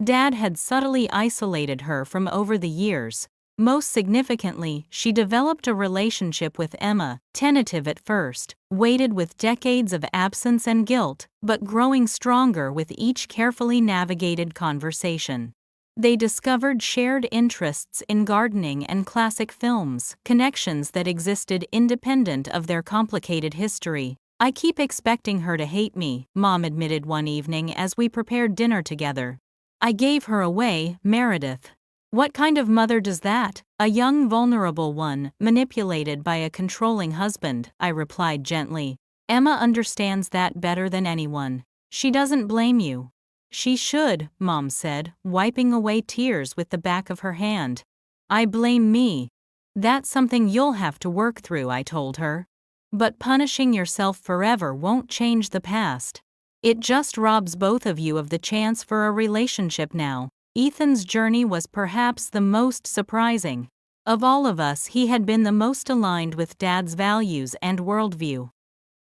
Dad had subtly isolated her from over the years. Most significantly, she developed a relationship with Emma, tentative at first, weighted with decades of absence and guilt, but growing stronger with each carefully navigated conversation. They discovered shared interests in gardening and classic films, connections that existed independent of their complicated history. "I keep expecting her to hate me," Mom admitted one evening as we prepared dinner together. "I gave her away, Meredith." "What kind of mother does that?" "A young, vulnerable one, manipulated by a controlling husband," I replied gently. "Emma understands that better than anyone. She doesn't blame you." "She should," Mom said, wiping away tears with the back of her hand. "I blame me." "That's something you'll have to work through," I told her. "But punishing yourself forever won't change the past. It just robs both of you of the chance for a relationship now." Ethan's journey was perhaps the most surprising. Of all of us, he had been the most aligned with Dad's values and worldview.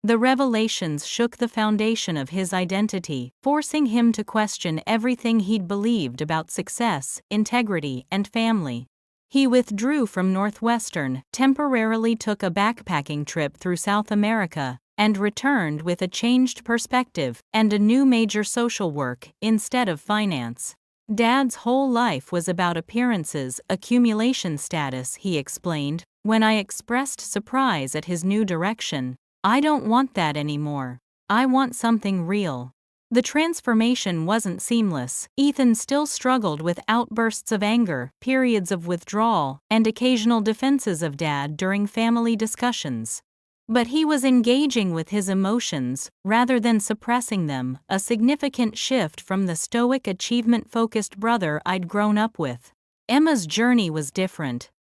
The revelations shook the foundation of his identity, forcing him to question everything he'd believed about success, integrity, and family. He withdrew from Northwestern, temporarily took a backpacking trip through South America, and returned with a changed perspective and a new major: social work instead of finance. Dad's whole life was about appearances, accumulation status, he explained. When I expressed surprise at his new direction, "I don't want that anymore. I want something real." The transformation wasn't seamless. Ethan still struggled with outbursts of anger, periods of withdrawal, and occasional defenses of Dad during family discussions. But he was engaging with his emotions, rather than suppressing them, a significant shift from the stoic, achievement-focused brother I'd grown up with. Emma's journey was different.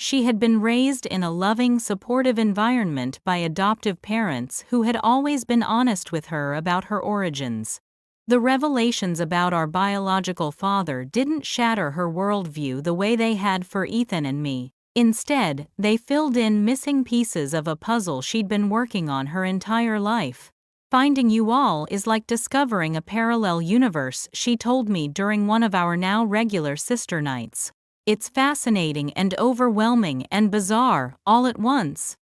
She had been raised in a loving, supportive environment by adoptive parents who had always been honest with her about her origins. The revelations about our biological father didn't shatter her worldview the way they had for Ethan and me. Instead, they filled in missing pieces of a puzzle she'd been working on her entire life. "Finding you all is like discovering a parallel universe," she told me during one of our now regular sister nights. "It's fascinating and overwhelming and bizarre, all at once."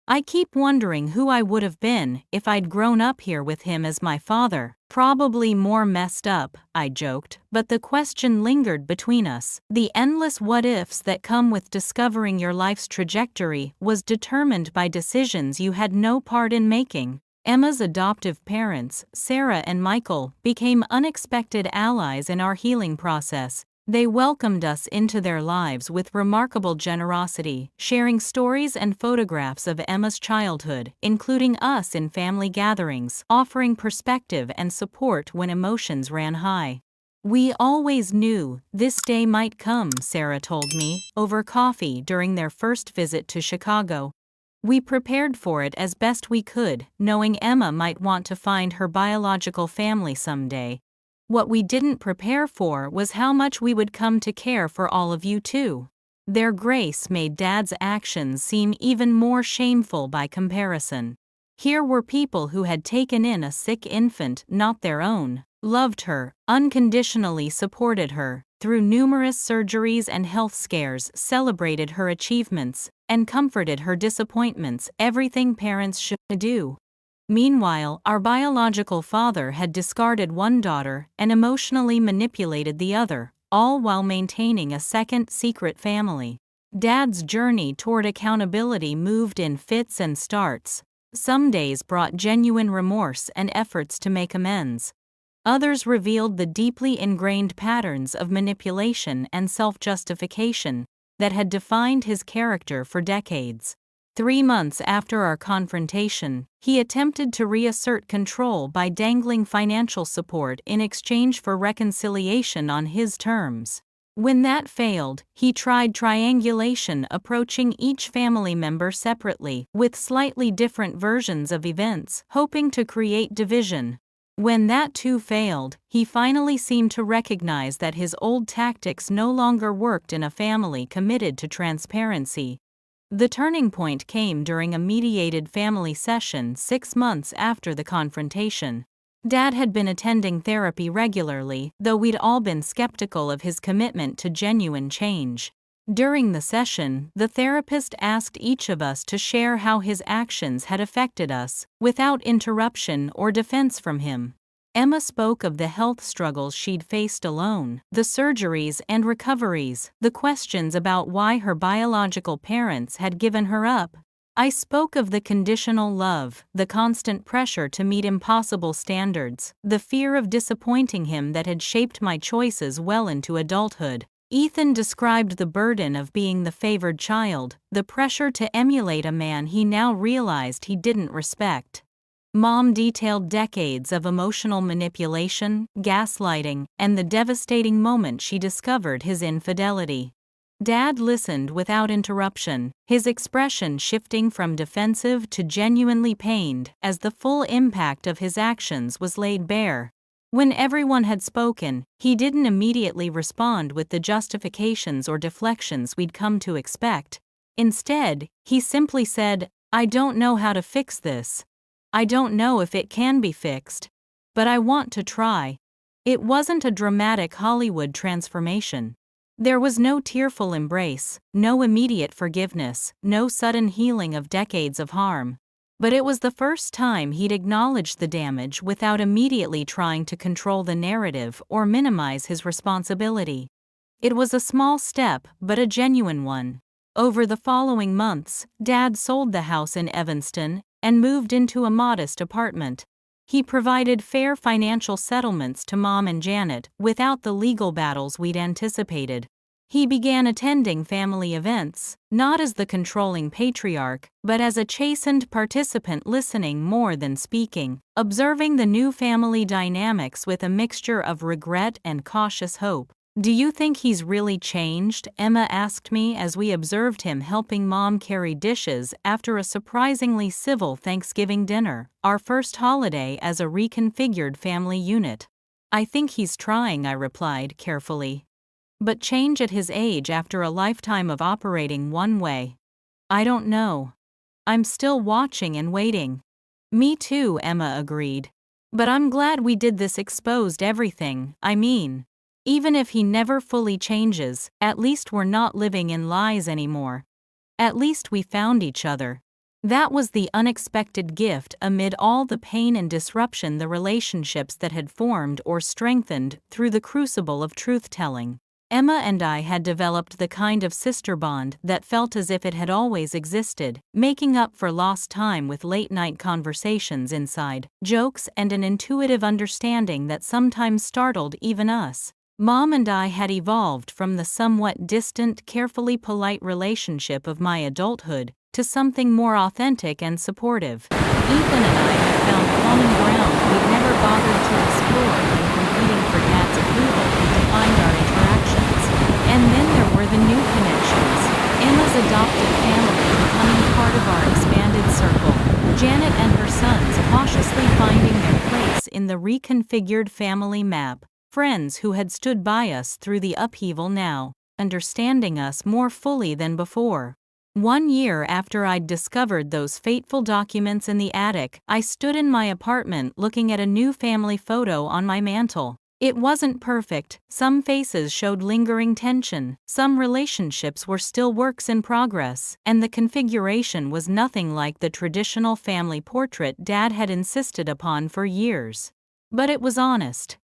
I keep wondering who I would have been if I'd grown up here with him as my father. Probably more messed up, I joked, but the question lingered between us. The endless what-ifs that come with discovering your life's trajectory was determined by decisions you had no part in making. Emma's adoptive parents, Sarah and Michael, became unexpected allies in our healing process. They welcomed us into their lives with remarkable generosity, sharing stories and photographs of Emma's childhood, including us in family gatherings, offering perspective and support when emotions ran high. We always knew this day might come, Sarah told me, over coffee during their first visit to Chicago. We prepared for it as best we could, knowing Emma might want to find her biological family someday. What we didn't prepare for was how much we would come to care for all of you too. Their grace made Dad's actions seem even more shameful by comparison. Here were people who had taken in a sick infant not their own, loved her, unconditionally supported her, through numerous surgeries and health scares, celebrated her achievements, and comforted her disappointments, everything parents should do. Meanwhile, our biological father had discarded one daughter and emotionally manipulated the other, all while maintaining a second secret family. Dad's journey toward accountability moved in fits and starts. Some days brought genuine remorse and efforts to make amends. Others revealed the deeply ingrained patterns of manipulation and self-justification that had defined his character for decades. 3 months after our confrontation, he attempted to reassert control by dangling financial support in exchange for reconciliation on his terms. When that failed, he tried triangulation, approaching each family member separately, with slightly different versions of events, hoping to create division. When that too failed, he finally seemed to recognize that his old tactics no longer worked in a family committed to transparency. The turning point came during a mediated family session 6 months after the confrontation. Dad had been attending therapy regularly, though we'd all been skeptical of his commitment to genuine change. During the session, the therapist asked each of us to share how his actions had affected us, without interruption or defense from him. Emma spoke of the health struggles she'd faced alone, the surgeries and recoveries, the questions about why her biological parents had given her up. I spoke of the conditional love, the constant pressure to meet impossible standards, the fear of disappointing him that had shaped my choices well into adulthood. Ethan described the burden of being the favored child, the pressure to emulate a man he now realized he didn't respect. Mom detailed decades of emotional manipulation, gaslighting, and the devastating moment she discovered his infidelity. Dad listened without interruption, his expression shifting from defensive to genuinely pained as the full impact of his actions was laid bare. When everyone had spoken, he didn't immediately respond with the justifications or deflections we'd come to expect. Instead, he simply said, "I don't know how to fix this. I don't know if it can be fixed. But I want to try." It wasn't a dramatic Hollywood transformation. There was no tearful embrace, no immediate forgiveness, no sudden healing of decades of harm. But it was the first time he'd acknowledged the damage without immediately trying to control the narrative or minimize his responsibility. It was a small step, but a genuine one. Over the following months, Dad sold the house in Evanston and moved into a modest apartment. He provided fair financial settlements to Mom and Janet without the legal battles we'd anticipated. He began attending family events, not as the controlling patriarch, but as a chastened participant, listening more than speaking, observing the new family dynamics with a mixture of regret and cautious hope. "Do you think he's really changed?" Emma asked me as we observed him helping Mom carry dishes after a surprisingly civil Thanksgiving dinner, our first holiday as a reconfigured family unit. "I think he's trying," I replied carefully. "But change at his age after a lifetime of operating one way? I don't know. I'm still watching and waiting." "Me too," Emma agreed. "But I'm glad we did this, exposed everything. I mean, even if he never fully changes, at least we're not living in lies anymore. At least we found each other." That was the unexpected gift amid all the pain and disruption, the relationships that had formed or strengthened through the crucible of truth-telling. Emma and I had developed the kind of sister bond that felt as if it had always existed, making up for lost time with late-night conversations inside, jokes, and an intuitive understanding that sometimes startled even us. Mom and I had evolved from the somewhat distant, carefully polite relationship of my adulthood to something more authentic and supportive. Ethan and I had found common ground we'd never bothered to explore when competing for Dad's approval and defined our interactions. And then there were the new connections. Emma's adopted family becoming part of our expanded circle. Janet and her sons cautiously finding their place in the reconfigured family map. Friends who had stood by us through the upheaval now, understanding us more fully than before. 1 year after I'd discovered those fateful documents in the attic, I stood in my apartment looking at a new family photo on my mantle. It wasn't perfect, some faces showed lingering tension, some relationships were still works in progress, and the configuration was nothing like the traditional family portrait Dad had insisted upon for years. But it was honest.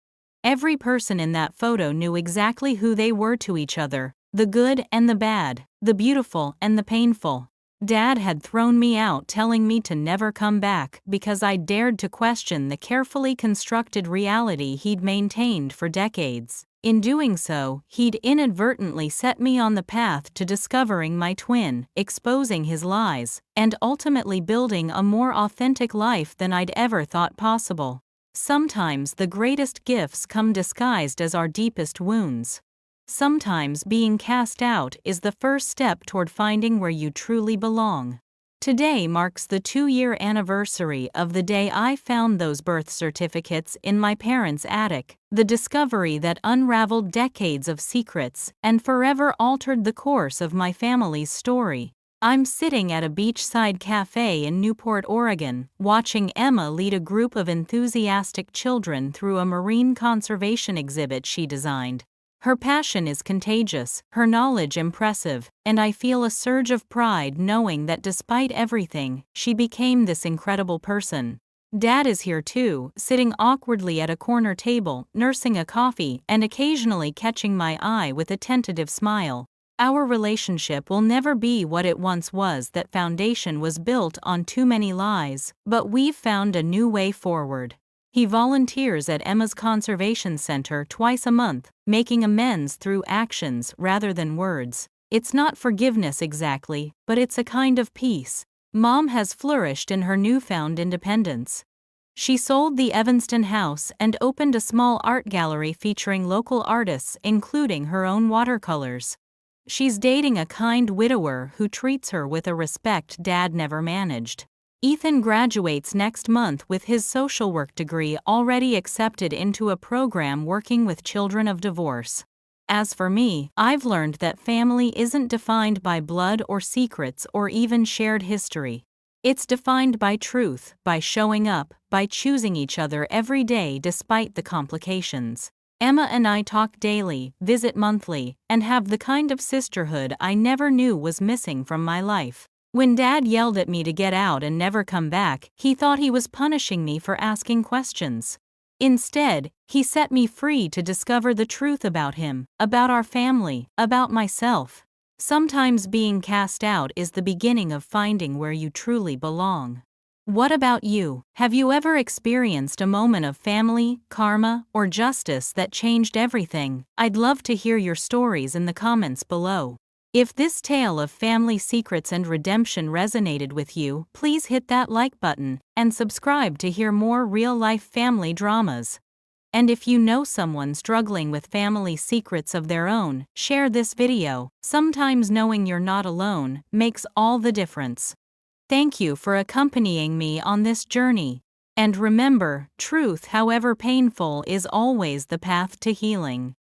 Every person in that photo knew exactly who they were to each other, the good and the bad, the beautiful and the painful. Dad had thrown me out, telling me to never come back because I dared to question the carefully constructed reality he'd maintained for decades. In doing so, he'd inadvertently set me on the path to discovering my twin, exposing his lies, and ultimately building a more authentic life than I'd ever thought possible. Sometimes the greatest gifts come disguised as our deepest wounds. Sometimes being cast out is the first step toward finding where you truly belong. Today marks the 2-year anniversary of the day I found those birth certificates in my parents' attic, the discovery that unraveled decades of secrets and forever altered the course of my family's story. I'm sitting at a beachside cafe in Newport, Oregon, watching Emma lead a group of enthusiastic children through a marine conservation exhibit she designed. Her passion is contagious, her knowledge impressive, and I feel a surge of pride knowing that despite everything, she became this incredible person. Dad is here too, sitting awkwardly at a corner table, nursing a coffee and occasionally catching my eye with a tentative smile. Our relationship will never be what it once was. That foundation was built on too many lies, but we've found a new way forward. He volunteers at Emma's Conservation Center twice a month, making amends through actions rather than words. It's not forgiveness exactly, but it's a kind of peace. Mom has flourished in her newfound independence. She sold the Evanston house and opened a small art gallery featuring local artists, including her own watercolors. She's dating a kind widower who treats her with a respect Dad never managed. Ethan graduates next month with his social work degree already accepted into a program working with children of divorce. As for me, I've learned that family isn't defined by blood or secrets or even shared history. It's defined by truth, by showing up, by choosing each other every day despite the complications. Emma and I talk daily, visit monthly, and have the kind of sisterhood I never knew was missing from my life. When Dad yelled at me to get out and never come back, he thought he was punishing me for asking questions. Instead, he set me free to discover the truth about him, about our family, about myself. Sometimes being cast out is the beginning of finding where you truly belong. What about you? Have you ever experienced a moment of family, karma, or justice that changed everything? I'd love to hear your stories in the comments below. If this tale of family secrets and redemption resonated with you, please hit that like button and subscribe to hear more real-life family dramas. And if you know someone struggling with family secrets of their own, share this video. Sometimes knowing you're not alone makes all the difference. Thank you for accompanying me on this journey. And remember, truth, however painful, is always the path to healing.